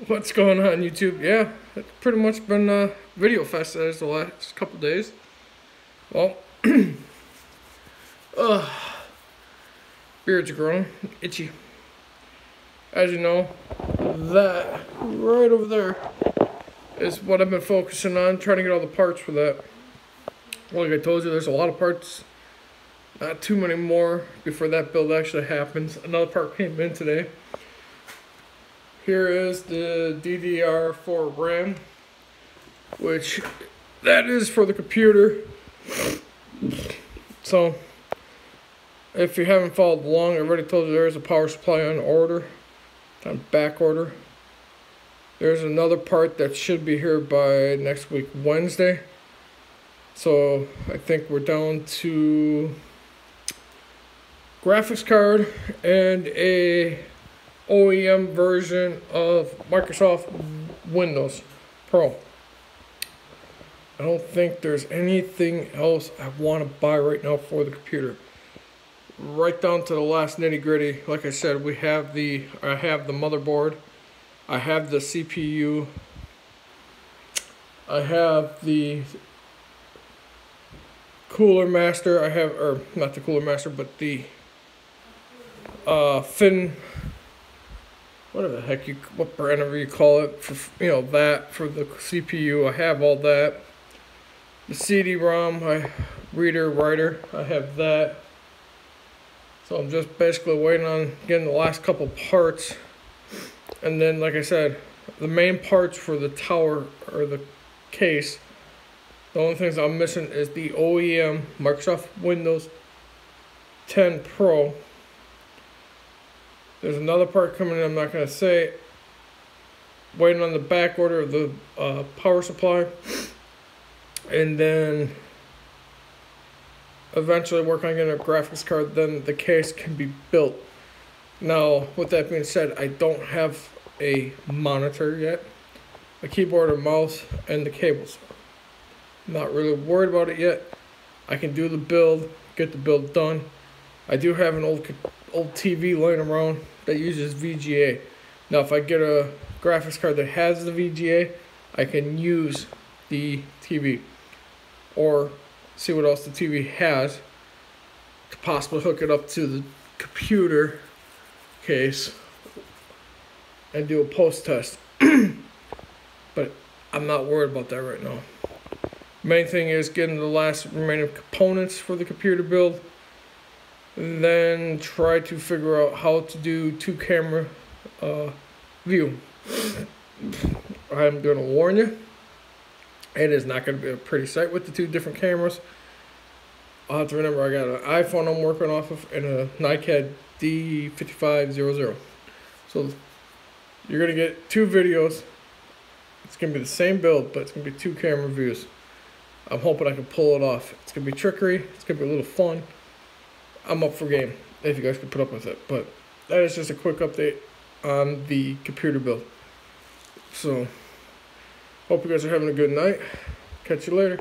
What's going on, YouTube? Yeah, it's pretty much been video fest as the last couple days. Well, beards are growing, itchy. As you know, that right over there is what I've been focusing on, trying to get all the parts for that. Like I told you, there's a lot of parts, not too many more before that build actually happens. Another part came in today. Here is the DDR4 RAM, which that is for the computer. So if you haven't followed along, I already told you there is a power supply on order, on back order. There's another part that should be here by next week Wednesday. So I think we're down to graphics card and a OEM version of Microsoft Windows Pro. I don't think there's anything else I want to buy right now for the computer. Right down to the last nitty gritty. Like I said, I have the motherboard, I have the CPU, I have the Cooler Master, or not the Cooler Master, but the Fin, whatever the heck what brand you call it, for that for the CPU. I have all that. The CD-ROM, reader, writer, I have that. So I'm just basically waiting on getting the last couple parts, and then, like I said, the main parts for the tower or the case. The only things I'm missing is the OEM Microsoft Windows 10 Pro. There's another part coming in, I'm not going to say. Waiting on the back order of the power supply. And then eventually work on getting a graphics card, then the case can be built. Now, with that being said, I don't have a monitor yet, a keyboard or mouse, and the cables. Not really worried about it yet. I can do the build, get the build done. I do have an old TV laying around that uses VGA. Now, if I get a graphics card that has the VGA, I can use the TV, or see what else the TV has to possibly hook it up to the computer case and do a post test. But I'm not worried about that right now. Main thing is getting the last remaining components for the computer build, and then try to figure out how to do two-camera view. I'm going to warn you, it is not going to be a pretty sight with the two different cameras. I'll have to remember I got an iPhone I'm working off of and a NiCad D5500. So you're going to get two videos. It's going to be the same build, but it's going to be two camera views. I'm hoping I can pull it off. It's going to be trickery. It's going to be a little fun. I'm up for game if you guys can put up with it. But that is just a quick update on the computer build. So, hope you guys are having a good night. Catch you later.